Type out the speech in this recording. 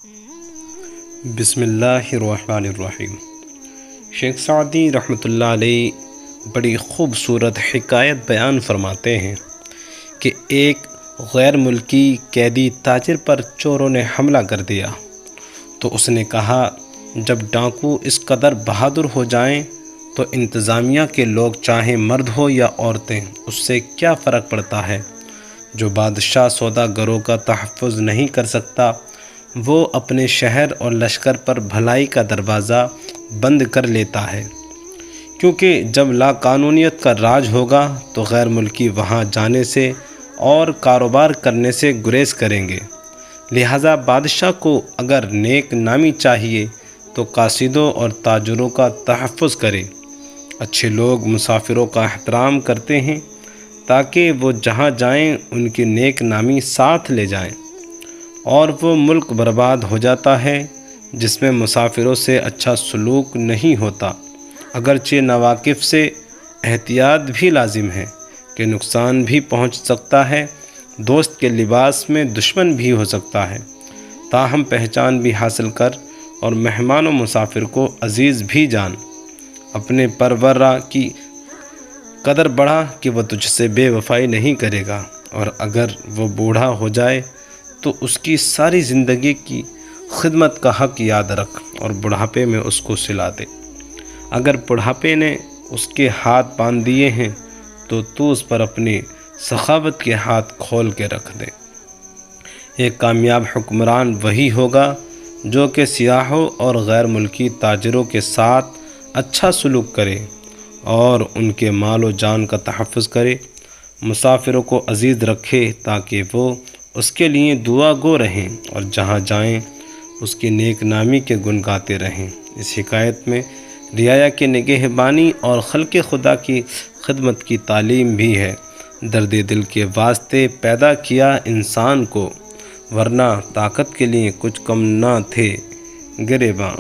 بسم اللہ الرحمن الرحیم۔ شیخ سعدی رحمۃ اللہ علیہ بڑی خوبصورت حکایت بیان فرماتے ہیں کہ ایک غیر ملکی قیدی تاجر پر چوروں نے حملہ کر دیا تو اس نے کہا، جب ڈاکو اس قدر بہادر ہو جائیں تو انتظامیہ کے لوگ چاہیں مرد ہو یا عورتیں اس سے کیا فرق پڑتا ہے؟ جو بادشاہ سوداگروں کا تحفظ نہیں کر سکتا وہ اپنے شہر اور لشکر پر بھلائی کا دروازہ بند کر لیتا ہے، کیونکہ جب لا قانونیت کا راج ہوگا تو غیر ملکی وہاں جانے سے اور کاروبار کرنے سے گریز کریں گے۔ لہٰذا بادشاہ کو اگر نیک نامی چاہیے تو قاصدوں اور تاجروں کا تحفظ کرے۔ اچھے لوگ مسافروں کا احترام کرتے ہیں تاکہ وہ جہاں جائیں ان کی نیک نامی ساتھ لے جائیں، اور وہ ملک برباد ہو جاتا ہے جس میں مسافروں سے اچھا سلوک نہیں ہوتا۔ اگرچہ نواقف سے احتیاط بھی لازم ہے کہ نقصان بھی پہنچ سکتا ہے، دوست کے لباس میں دشمن بھی ہو سکتا ہے، تاہم پہچان بھی حاصل کر اور مہمان و مسافر کو عزیز بھی جان۔ اپنے پرورہ کی قدر بڑھا کہ وہ تجھ سے بے وفائی نہیں کرے گا، اور اگر وہ بوڑھا ہو جائے تو اس کی ساری زندگی کی خدمت کا حق یاد رکھ اور بڑھاپے میں اس کو سلا دے۔ اگر بڑھاپے نے اس کے ہاتھ باندھ دیے ہیں تو اس پر اپنی سخاوت کے ہاتھ کھول کے رکھ دے۔ ایک کامیاب حکمران وہی ہوگا جو کہ سیاحوں اور غیر ملکی تاجروں کے ساتھ اچھا سلوک کرے اور ان کے مال و جان کا تحفظ کرے، مسافروں کو عزیز رکھے تاکہ وہ اس کے لیے دعا گو رہیں اور جہاں جائیں اس کی نیک نامی کے گن گاتے رہیں۔ اس حکایت میں رعایا کی نگہبانی اور خلق خدا کی خدمت کی تعلیم بھی ہے۔ درد دل کے واسطے پیدا کیا انسان کو، ورنہ طاقت کے لیے کچھ کم نہ تھے گریباں۔